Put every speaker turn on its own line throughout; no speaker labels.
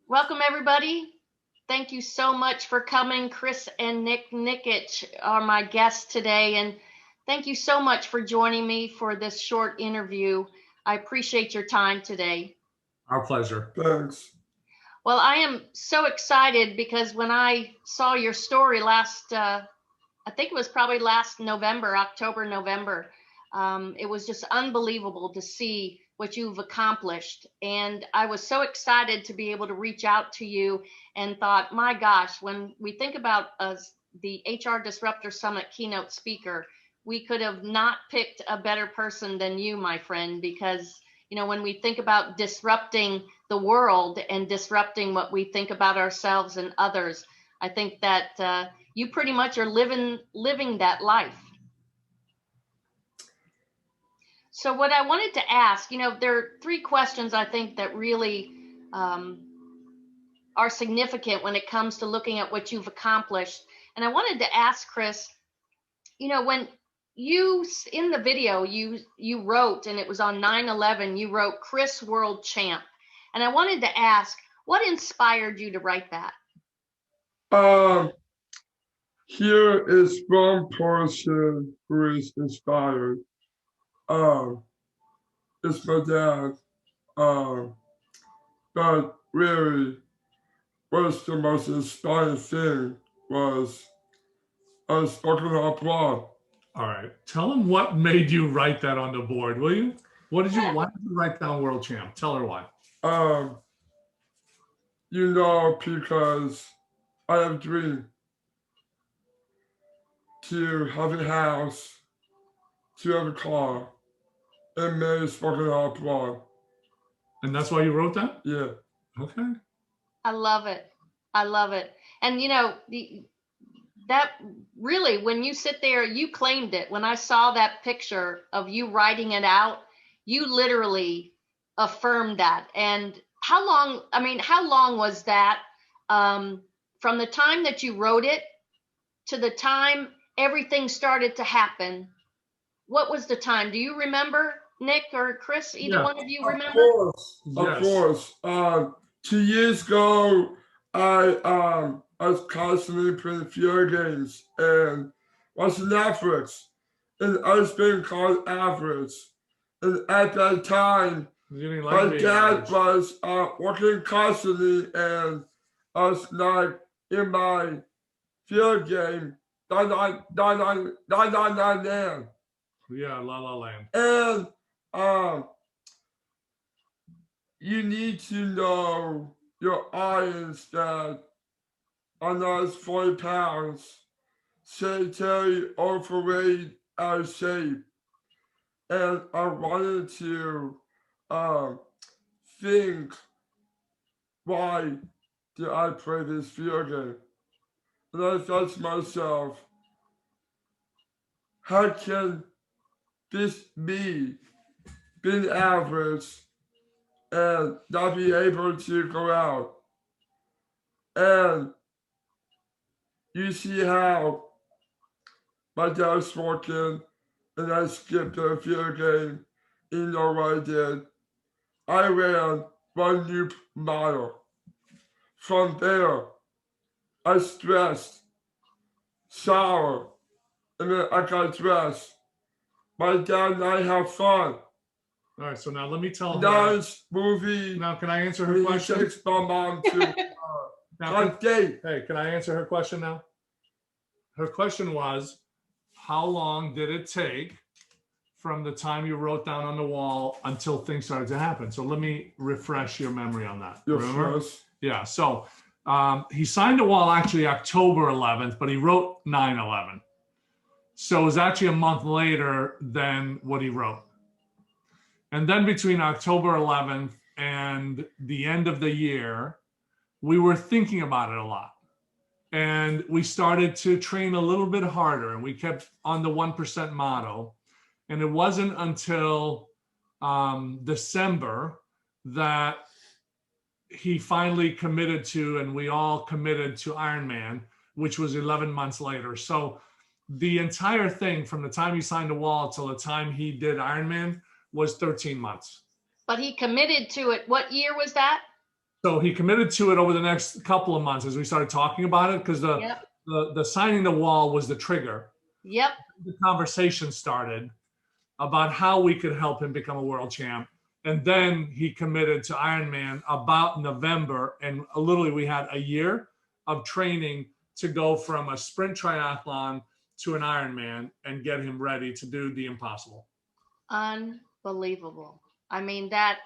Welcome, everybody. Thank you so much for coming. Chris and Nikic are my guests today, and thank you so much for joining me for this short interview. I appreciate your time today.
Our pleasure.
Thanks.
Well, I am so excited because when I saw your story I think it was probably last November, October, November, it was just unbelievable to see what you've accomplished. And I was so excited to be able to reach out to you and thought, my gosh, when we think about the HR Disruptor Summit keynote speaker, we could have not picked a better person than you, my friend, because when we think about disrupting the world and disrupting what we think about ourselves and others, I think that you pretty much are living that life. So what I wanted to ask, there are three questions I think that really are significant when it comes to looking at what you've accomplished. And I wanted to ask Chris, when you, in the video, you wrote, and it was on 9/11, you wrote Chris World Champ. And I wanted to ask, what inspired you to write that?
Here is one person who is inspired. It's my dad. But really, what's the most inspiring thing was spoken out loud.
All right. Tell him what made you write that on the board, will you? Why did you write down World Champ? Tell her why.
Because I have a dream to have a house, to have a car, and marry spoken out loud.
And that's why you wrote that?
Yeah.
Okay.
I love it. I love it. And that really, when you sit there, you claimed it. When I saw that picture of you writing it out, you literally affirmed that. And how long was that from the time that you wrote it to the time everything started to happen? What was the time? Do you remember, Nick or Chris? Either one of you remember?
Of course. 2 years ago, I was constantly playing video games and watching Netflix, and I was being called average. And at that time, my dad was working constantly, and I was like in my video game, 999 Land.
Yeah, La La Land.
And you need to know your audience that I'm not 40 pounds, sedentary, overweight, out of shape. And I wanted to think, why did I play this video game? And I thought to myself, how can this be being average and not be able to go out? And you see how my dad was working and I skipped a video game. You know what I did? I ran 1 new mile. From there, I stressed, showered, and then I got dressed. My dad and I have fun.
All right, so now let me tell her.
Nice movie.
Now, can I answer her question?
He takes my mom to on date.
Hey, can I answer her question now? Her question was, how long did it take from the time you wrote down on the wall until things started to happen? So let me refresh your memory on that. Remember?
Yes.
Yeah, so he signed the wall actually October 11th, but he wrote 9/11. So it was actually a month later than what he wrote. And then between October 11th and the end of the year, we were thinking about it a lot. And we started to train a little bit harder, and we kept on the 1% motto. And it wasn't until December that he finally committed to, and we all committed to Ironman, which was 11 months later. So the entire thing from the time he signed the wall till the time he did Ironman was 13 months.
But he committed to it. What year was that?
So he committed to it over the next couple of months as we started talking about it, because
Yep.
the signing the wall was the trigger.
Yep.
The conversation started about how we could help him become a world champ. And then he committed to Ironman about November. And literally we had a year of training to go from a sprint triathlon to an Ironman and get him ready to do the impossible.
Unbelievable. I mean, that,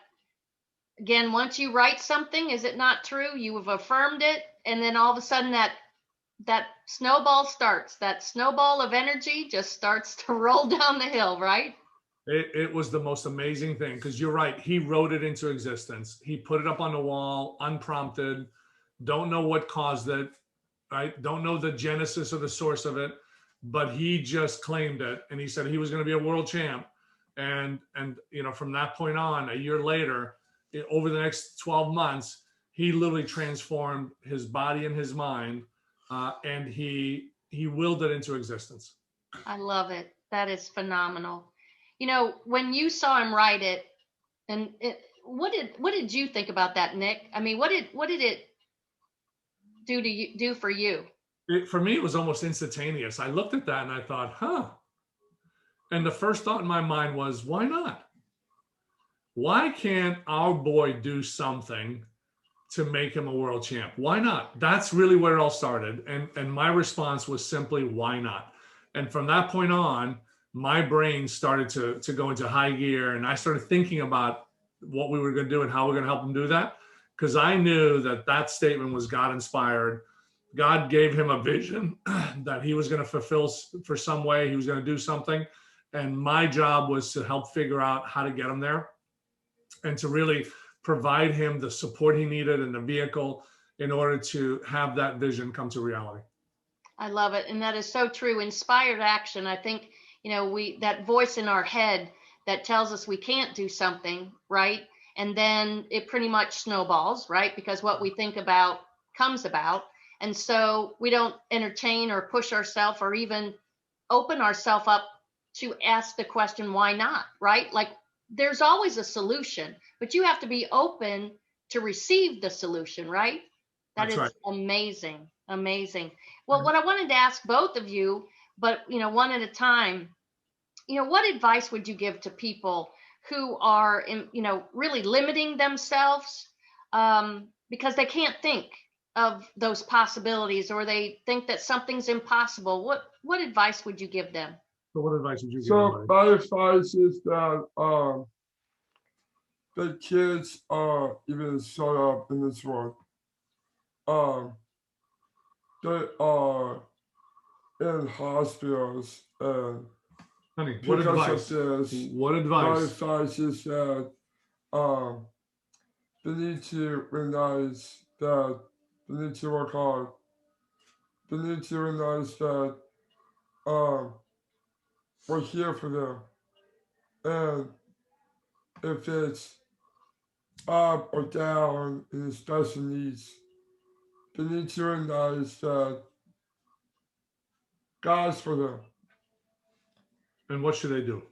again, once you write something, is it not true? You have affirmed it. And then all of a sudden that snowball starts, that snowball of energy just starts to roll down the hill, right?
It was the most amazing thing, because you're right. He wrote it into existence. He put it up on the wall, unprompted. Don't know what caused it, right? Don't know the genesis or the source of it, but he just claimed it. And he said he was going to be a world champ. And from that point on, a year later, over the next 12 months, he literally transformed his body and his mind, and he willed it into existence.
I love it. That is phenomenal. When you saw him write it, and what did you think about that, Nick? I mean, what did it do for you?
For me, it was almost instantaneous. I looked at that and I thought, huh. And the first thought in my mind was, why not? Why can't our boy do something to make him a world champ? Why not? That's really where it all started. And my response was simply, why not? And from that point on, my brain started to go into high gear, and I started thinking about what we were going to do and how we're going to help him do that. Because I knew that statement was God inspired. God gave him a vision that he was going to fulfill for some way. He was going to do something. And my job was to help figure out how to get him there and to really provide him the support he needed and the vehicle in order to have that vision come to reality.
I love it. And that is so true. Inspired action. I think, that voice in our head that tells us we can't do something, right? And then it pretty much snowballs, right? Because what we think about comes about. And so we don't entertain or push ourselves or even open ourselves up to ask the question, why not, right? Like, there's always a solution, but you have to be open to receive the solution, right? That's right. Amazing. Amazing. Well, what I wanted to ask both of you, but, one at a time, what advice would you give to people who are, really limiting themselves because they can't think of those possibilities, or they think that something's impossible? What advice would you give them?
So what advice would you give?
So my advice is that the kids are even shut up in this world. They are in hospitals, and
honey, what advice? What advice?
My advice is that they need to realize that they need to work hard. They need to realize that we're here for them. And if it's up or down in the special needs, they need to realize that God's for them.
And what should they do?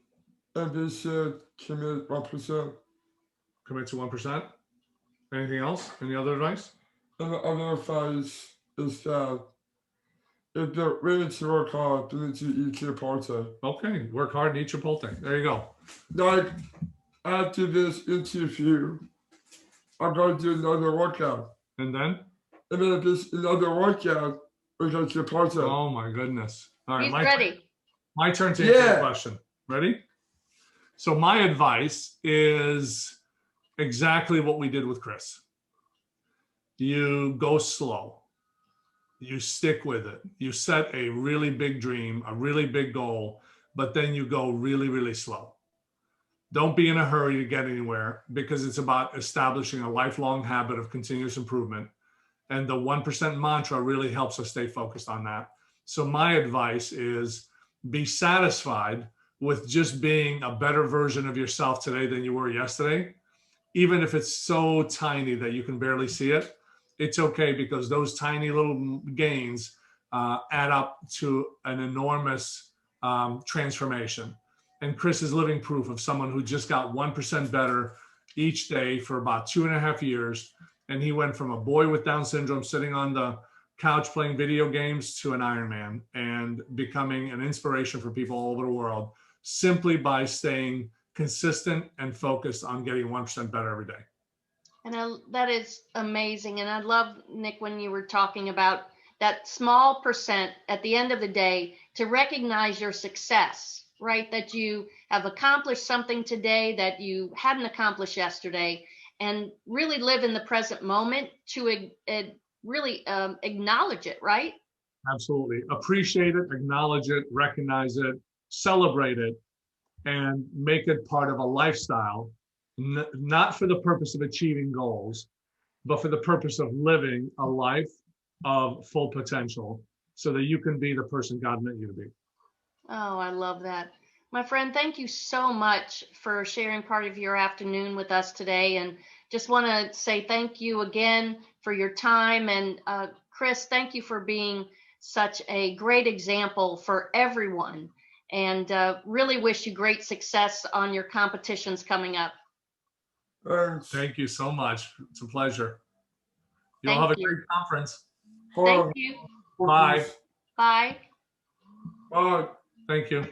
And they should commit 1%.
Commit to 1%? Anything else? Any other advice?
And the other advice is that if they're ready to work hard, they need to eat Chipotle.
Okay, work hard and eat Chipotle. There you go.
Like, after this interview, I'm going to do another workout.
And then?
And then if there's another workout, we're going to Chipotle.
Oh my goodness. All right,
he's ready.
My turn to answer the question. Ready? So my advice is exactly what we did with Chris. You go slow. You stick with it. You set a really big dream, a really big goal, but then you go really, really slow. Don't be in a hurry to get anywhere, because it's about establishing a lifelong habit of continuous improvement. And the 1% mantra really helps us stay focused on that. So my advice is be satisfied with just being a better version of yourself today than you were yesterday. Even if it's so tiny that you can barely see it, it's okay, because those tiny little gains add up to an enormous transformation. And Chris is living proof of someone who just got 1% better each day for about 2.5 years. And he went from a boy with Down syndrome sitting on the couch playing video games to an Ironman and becoming an inspiration for people all over the world simply by staying consistent and focused on getting 1% better every day.
And that is amazing. And I love, Nick, when you were talking about that small percent at the end of the day to recognize your success, right? That you have accomplished something today that you hadn't accomplished yesterday, and really live in the present moment to really acknowledge it, right?
Absolutely. Appreciate it, acknowledge it, recognize it, celebrate it, and make it part of a lifestyle, not for the purpose of achieving goals, but for the purpose of living a life of full potential so that you can be the person God meant you to be.
Oh, I love that. My friend, thank you so much for sharing part of your afternoon with us today. And just want to say thank you again for your time. And Chris, thank you for being such a great example for everyone. And really wish you great success on your competitions coming up.
Thanks.
Thank you so much. It's a pleasure. You'll
Thank
have a
you.
great conference.
Thank you.
Bye.
Bye.
Bye.
Thank you.